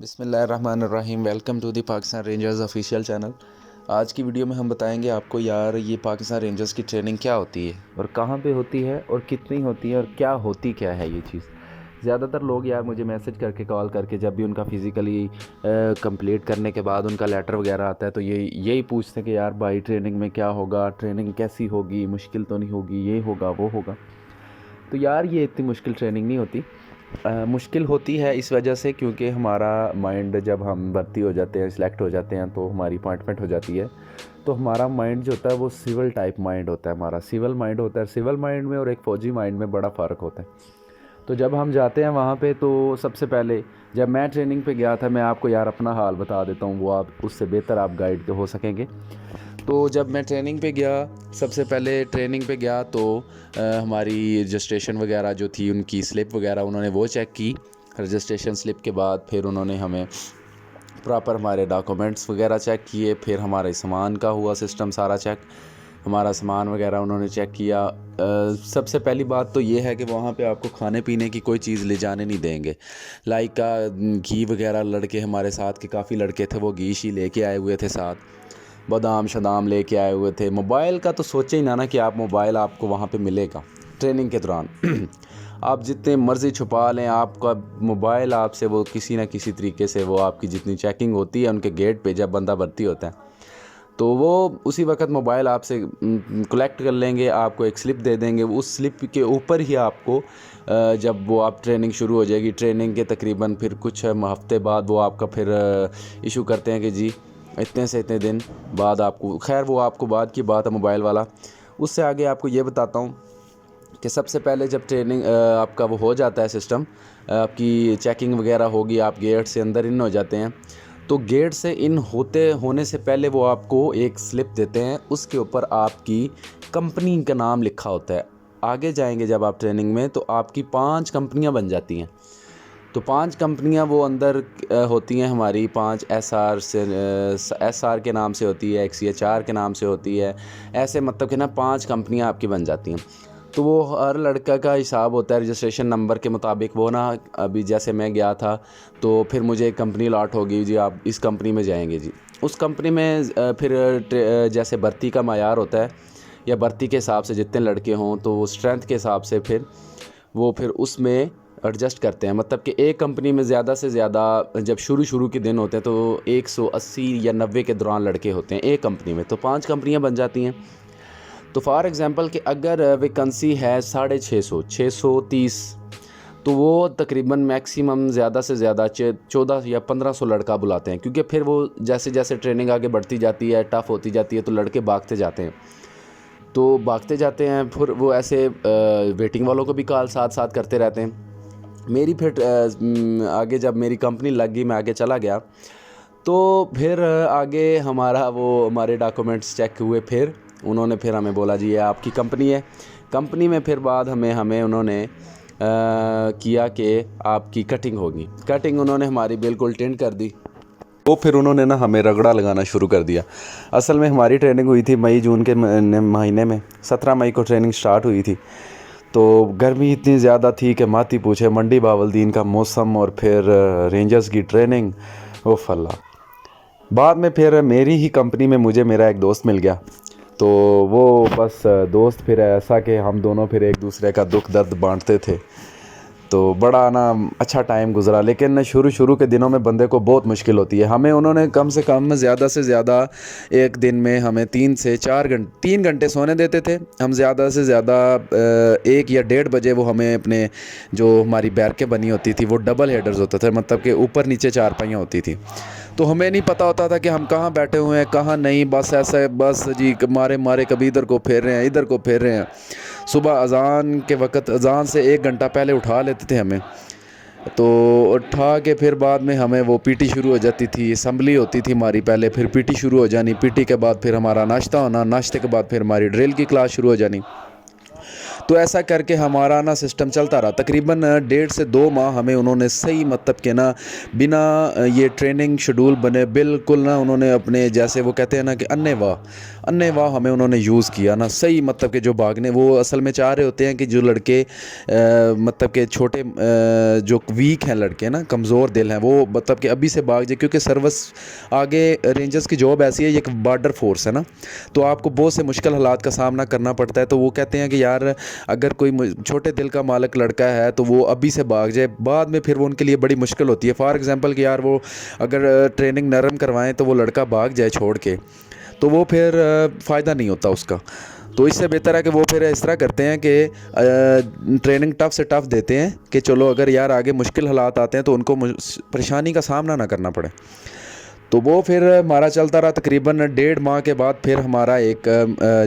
بسم اللہ الرحمن الرحیم، welcome to the Pakistan rangers official channel. آج کی ویڈیو میں ہم بتائیں گے آپ کو یار یہ پاکستان رینجرز کی ٹریننگ کیا ہوتی ہے اور کہاں پہ ہوتی ہے اور کتنی ہوتی ہے اور کیا ہے یہ چیز۔ زیادہ تر لوگ یار مجھے میسج کر کے کال کر کے جب بھی ان کا فزیکلی کمپلیٹ کرنے کے بعد ان کا لیٹر وغیرہ آتا ہے تو یہی پوچھتے ہیں کہ یار بھائی ٹریننگ میں کیا ہوگا، ٹریننگ کیسی ہوگی، مشکل تو نہیں ہوگی، یہ ہوگا وہ ہوگا۔ تو یار یہ اتنی مشکل ٹریننگ نہیں ہوتی۔ مشکل ہوتی ہے اس وجہ سے کیونکہ ہمارا مائنڈ جب ہم بھرتی ہو جاتے ہیں، سلیکٹ ہو جاتے ہیں تو ہماری اپوائنٹمنٹ ہو جاتی ہے، تو ہمارا مائنڈ جو ہوتا ہے وہ سول ٹائپ مائنڈ ہوتا ہے، ہمارا سول مائنڈ ہوتا ہے۔ سول مائنڈ میں اور ایک فوجی مائنڈ میں بڑا فرق ہوتا ہے۔ تو جب ہم جاتے ہیں وہاں پہ تو سب سے پہلے جب میں ٹریننگ پہ گیا تھا، میں آپ کو یار اپنا حال بتا دیتا ہوں، وہ آپ اس سے بہتر آپ گائیڈ ہو سکیں گے۔ تو جب میں ٹریننگ پہ گیا، سب سے پہلے ٹریننگ پہ گیا تو ہماری رجسٹریشن وغیرہ جو تھی، ان کی سلپ وغیرہ انہوں نے وہ چیک کی۔ رجسٹریشن سلپ کے بعد پھر انہوں نے ہمیں پراپر ہمارے ڈاکومنٹس وغیرہ چیک کیے، پھر ہمارے سامان کا ہوا سسٹم سارا چیک، ہمارا سامان وغیرہ انہوں نے چیک کیا۔ سب سے پہلی بات تو یہ ہے کہ وہاں پہ آپ کو کھانے پینے کی کوئی چیز لے جانے نہیں دیں گے، لائک گھی وغیرہ۔ لڑکے ہمارے ساتھ کے کافی لڑکے تھے، وہ گھی شی لے کے آئے ہوئے تھے، ساتھ بادام شدام لے کے آئے ہوئے تھے۔ موبائل کا تو سوچے ہی نہ کہ آپ موبائل آپ کو وہاں پہ ملے گا ٹریننگ کے دوران۔ آپ جتنے مرضی چھپا لیں، آپ کا موبائل آپ سے وہ کسی نہ کسی طریقے سے وہ آپ کی جتنی چیکنگ ہوتی ہے ان کے گیٹ پہ جب بندہ بھرتی ہوتا ہے تو وہ اسی وقت موبائل آپ سے کلیکٹ کر لیں گے، آپ کو ایک سلپ دے دیں گے۔ اس سلپ کے اوپر ہی آپ کو جب وہ آپ ٹریننگ شروع ہو جائے گی، ٹریننگ کے تقریباً پھر کچھ ہفتے بعد وہ آپ کا پھر ایشو کرتے ہیں کہ جی اتنے سے اتنے دن بعد آپ کو، خیر وہ آپ کو بعد کی بات ہے موبائل والا۔ اس سے آگے آپ کو یہ بتاتا ہوں کہ سب سے پہلے جب ٹریننگ آپ کا وہ ہو جاتا ہے سسٹم، آپ کی چیکنگ وغیرہ ہوگی، آپ گیٹ سے اندر ان ہو جاتے ہیں، تو گیٹ سے ان ہونے سے پہلے وہ آپ کو ایک سلپ دیتے ہیں، اس کے اوپر آپ کی کمپنی کا نام لکھا ہوتا ہے۔ آگے جائیں گے جب آپ ٹریننگ میں تو آپ کی 5 کمپنیاں بن جاتی ہیں۔ تو 5 کمپنیاں وہ اندر ہوتی ہیں ہماری، 5 ایس آر کے نام سے ہوتی ہے، ایک CHR کے نام سے ہوتی ہے، ایسے مطلب کہ 5 کمپنیاں آپ کی بن جاتی ہیں۔ تو وہ ہر لڑکا کا حساب ہوتا ہے رجسٹریشن نمبر کے مطابق۔ وہ ابھی جیسے میں گیا تھا تو پھر مجھے ایک کمپنی لاٹ ہوگی، جی آپ اس کمپنی میں جائیں گے، جی اس کمپنی میں پھر جیسے بھرتی کا معیار ہوتا ہے یا بھرتی کے حساب سے جتنے لڑکے ہوں تو وہ اسٹرینتھ کے حساب سے پھر اس میں ایڈجسٹ کرتے ہیں۔ مطلب کہ ایک کمپنی میں زیادہ سے زیادہ جب شروع کے دن ہوتے ہیں تو 180 یا 90 کے دوران لڑکے ہوتے ہیں ایک کمپنی میں، تو 5 کمپنیاں بن جاتی ہیں۔ تو فار ایگزامپل کہ اگر ویکنسی ہے 630 تو وہ تقریباً میکسیمم زیادہ سے زیادہ 14 یا 1500 لڑکا بلاتے ہیں، کیونکہ پھر وہ جیسے جیسے ٹریننگ آگے بڑھتی جاتی ہے، ٹف ہوتی جاتی ہے، تو لڑکے بھاگتے جاتے ہیں۔ پھر وہ ایسے ویٹنگ والوں کو بھی کال ساتھ کرتے رہتے ہیں۔ میری پھر آگے جب میری کمپنی لگ گئی، میں آگے چلا گیا تو پھر آگے ہمارے ڈاکومنٹس چیک ہوئے، پھر انہوں نے پھر ہمیں بولا جی یہ آپ کی کمپنی ہے۔ کمپنی میں پھر بعد ہمیں انہوں نے کیا کہ آپ کی کٹنگ ہوگی۔ کٹنگ انہوں نے ہماری بالکل ٹینڈ کر دی، وہ پھر انہوں نے ہمیں رگڑا لگانا شروع کر دیا۔ اصل میں ہماری ٹریننگ ہوئی تھی مئی جون کے مہینے میں، 17 مئی کو ٹریننگ سٹارٹ ہوئی تھی۔ تو گرمی اتنی زیادہ تھی کہ مات ہی پوچھے، منڈی باولدین کا موسم اور پھر رینجرز کی ٹریننگ، اوف اللہ۔ بعد میں پھر میری ہی کمپنی میں مجھے میرا ایک دوست مل گیا، تو وہ بس دوست پھر ایسا کہ ہم دونوں پھر ایک دوسرے کا دکھ درد بانٹتے تھے، تو بڑا اچھا ٹائم گزرا۔ لیکن شروع کے دنوں میں بندے کو بہت مشکل ہوتی ہے۔ ہمیں انہوں نے کم سے کم زیادہ سے زیادہ ایک دن میں ہمیں 3 گھنٹے سونے دیتے تھے۔ ہم زیادہ سے زیادہ 1 یا 1:30 بجے وہ ہمیں اپنے جو ہماری بیرکیں بنی ہوتی تھی وہ ڈبل ہیڈرز ہوتے تھے، مطلب کہ اوپر نیچے 4 پائیاں ہوتی تھی، تو ہمیں نہیں پتہ ہوتا تھا کہ ہم کہاں بیٹھے ہوئے ہیں کہاں نہیں، بس ایسے بس جی مارے کبھی ادھر کو پھیر رہے ہیں ادھر کو پھیر رہے ہیں۔ صبح اذان کے وقت، اذان سے 1 گھنٹہ پہلے اٹھا لیتے تھے ہمیں، تو اٹھا کے پھر بعد میں ہمیں وہ PT شروع ہو جاتی تھی، اسمبلی ہوتی تھی ہماری پہلے، پھر PT شروع ہو جانی، PT کے بعد پھر ہمارا ناشتہ ہونا، ناشتے کے بعد پھر ہماری ڈرل کی کلاس شروع ہو جانی۔ تو ایسا کر کے ہمارا نا سسٹم چلتا رہا تقریباً 1.5 سے 2 ماہ ہمیں انہوں نے صحیح مطلب کہ نا بنا یہ ٹریننگ شیڈول بنے بالکل نا انہوں نے اپنے جیسے وہ کہتے ہیں نا کہ انے واہ ہمیں انہوں نے یوز کیا نا صحیح مطلب کہ جو بھاگنے وہ اصل میں چاہ رہے ہوتے ہیں کہ جو لڑکے مطلب کہ چھوٹے جو ویک ہیں لڑکے نا کمزور دل ہیں وہ مطلب کہ ابھی سے بھاگ جائے کیونکہ سروس آگے رینجرز کی جاب ایسی ہے یہ ایک بارڈر فورس ہے نا تو آپ کو بہت سے مشکل حالات کا سامنا کرنا پڑتا ہے تو وہ کہتے ہیں کہ یار اگر کوئی چھوٹے دل کا مالک لڑکا ہے تو وہ ابھی سے بھاگ جائے بعد میں پھر وہ ان کے لیے بڑی مشکل ہوتی ہے فار ایگزامپل کہ یار وہ اگر ٹریننگ نرم کروائیں تو وہ لڑکا بھاگ جائے چھوڑ کے تو وہ پھر فائدہ نہیں ہوتا اس کا تو اس سے بہتر ہے کہ وہ پھر اس طرح کرتے ہیں کہ ٹریننگ ٹف سے ٹف دیتے ہیں کہ چلو اگر یار آگے مشکل حالات آتے ہیں تو ان کو پریشانی کا سامنا نہ کرنا پڑے تو وہ پھر ہمارا چلتا رہا تقریباً 1.5 ماہ کے بعد پھر ہمارا ایک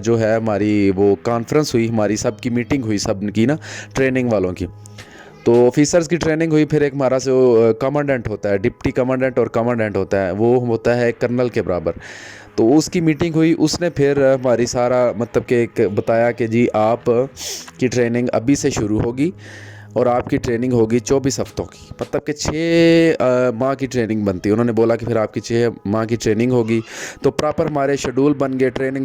جو ہے ہماری وہ کانفرنس ہوئی ہماری سب کی میٹنگ ہوئی سب کی نا ٹریننگ والوں کی تو آفیسرز کی ٹریننگ ہوئی پھر ایک ہمارا جو کمانڈنٹ ہوتا ہے ڈپٹی کمانڈنٹ اور کمانڈنٹ ہوتا ہے وہ ہوتا ہے کرنل کے برابر تو اس کی میٹنگ ہوئی اس نے پھر ہماری سارا مطلب کہ ایک بتایا کہ جی آپ کی ٹریننگ ابھی سے شروع ہوگی اور آپ کی ٹریننگ ہوگی 24 ہفتوں کی مطلب کہ 6 ماہ کی ٹریننگ بنتی ہے انہوں نے بولا کہ پھر آپ کی 6 ماہ کی ٹریننگ ہوگی تو پراپر ہمارے شیڈول بن گئے ٹریننگ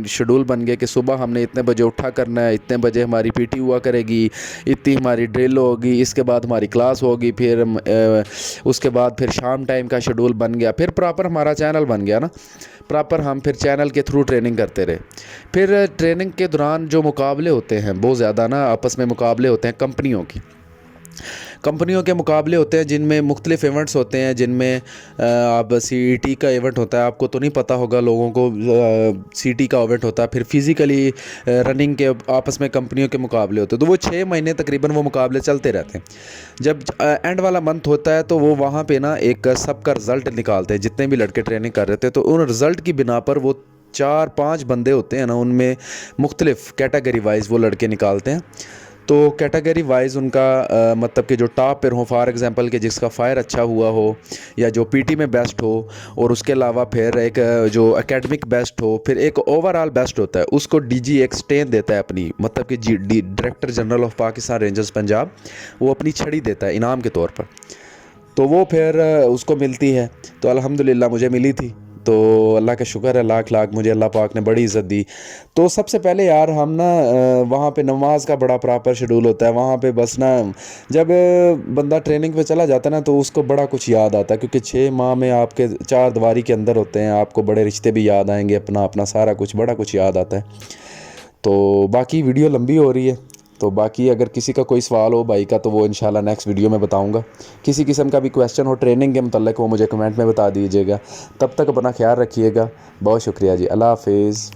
شیڈول بن گئے کہ صبح ہم نے اتنے بجے اٹھا کرنا ہے اتنے بجے ہماری پی ٹی ہوا کرے گی اتنی ہماری ڈرل ہوگی اس کے بعد ہماری کلاس ہوگی پھر اس کے بعد پھر شام ٹائم کا شیڈول بن گیا پھر پراپر ہمارا چینل بن گیا نا پراپر ہم پھر چینل کے تھرو ٹریننگ کرتے رہے پھر ٹریننگ کے دوران جو مقابلے ہوتے ہیں بہت زیادہ نا آپس میں مقابلے ہوتے ہیں کمپنیوں کے مقابلے ہوتے ہیں جن میں مختلف ایونٹس ہوتے ہیں جن میں آپ سی ای ٹی کا ایونٹ ہوتا ہے آپ کو تو نہیں پتہ ہوگا لوگوں کو سی ٹی کا ایونٹ ہوتا ہے پھر فزیکلی رننگ کے آپس میں کمپنیوں کے مقابلے ہوتے ہیں تو وہ 6 مہینے تقریباً وہ مقابلے چلتے رہتے ہیں جب اینڈ والا منتھ ہوتا ہے تو وہ وہاں پہ نا ایک سب کا رزلٹ نکالتے ہیں جتنے بھی لڑکے ٹریننگ کر رہے تھے تو ان رزلٹ کی بنا پر وہ 4-5 بندے ہوتے ہیں نا ان میں مختلف کیٹیگری وائز وہ لڑکے نکالتے ہیں تو کیٹیگری وائز ان کا مطلب کہ جو top per who for example کہ جس کا فائر اچھا ہوا ہو یا جو پی ٹی میں بیسٹ ہو اور اس کے علاوہ پھر ایک جو اکیڈمک بیسٹ ہو پھر ایک اوور آل بیسٹ ہوتا ہے اس کو ڈی جی ایک اسٹین دیتا ہے اپنی مطلب کہ director general of Pakistan rangers Punjab وہ اپنی چھڑی دیتا ہے انعام کے طور پر تو وہ پھر اس کو ملتی ہے تو الحمدللہ مجھے ملی تھی تو اللہ کا شکر ہے لاکھ مجھے اللہ پاک نے بڑی عزت دی تو سب سے پہلے یار ہم نا وہاں پہ نماز کا بڑا پراپر شیڈول ہوتا ہے وہاں پہ بس نا جب بندہ ٹریننگ پہ چلا جاتا ہے نا تو اس کو بڑا کچھ یاد آتا ہے کیونکہ 6 ماہ میں آپ کے 4 دیواری کے اندر ہوتے ہیں آپ کو بڑے رشتے بھی یاد آئیں گے اپنا سارا کچھ بڑا کچھ یاد آتا ہے تو باقی ویڈیو لمبی ہو رہی ہے تو باقی اگر کسی کا کوئی سوال ہو بھائی کا تو وہ انشاءاللہ نیکسٹ ویڈیو میں بتاؤں گا کسی قسم کا بھی کویسچن ہو ٹریننگ کے متعلق وہ مجھے کمنٹ میں بتا دیجیے گا تب تک اپنا خیال رکھیے گا بہت شکریہ جی اللہ حافظ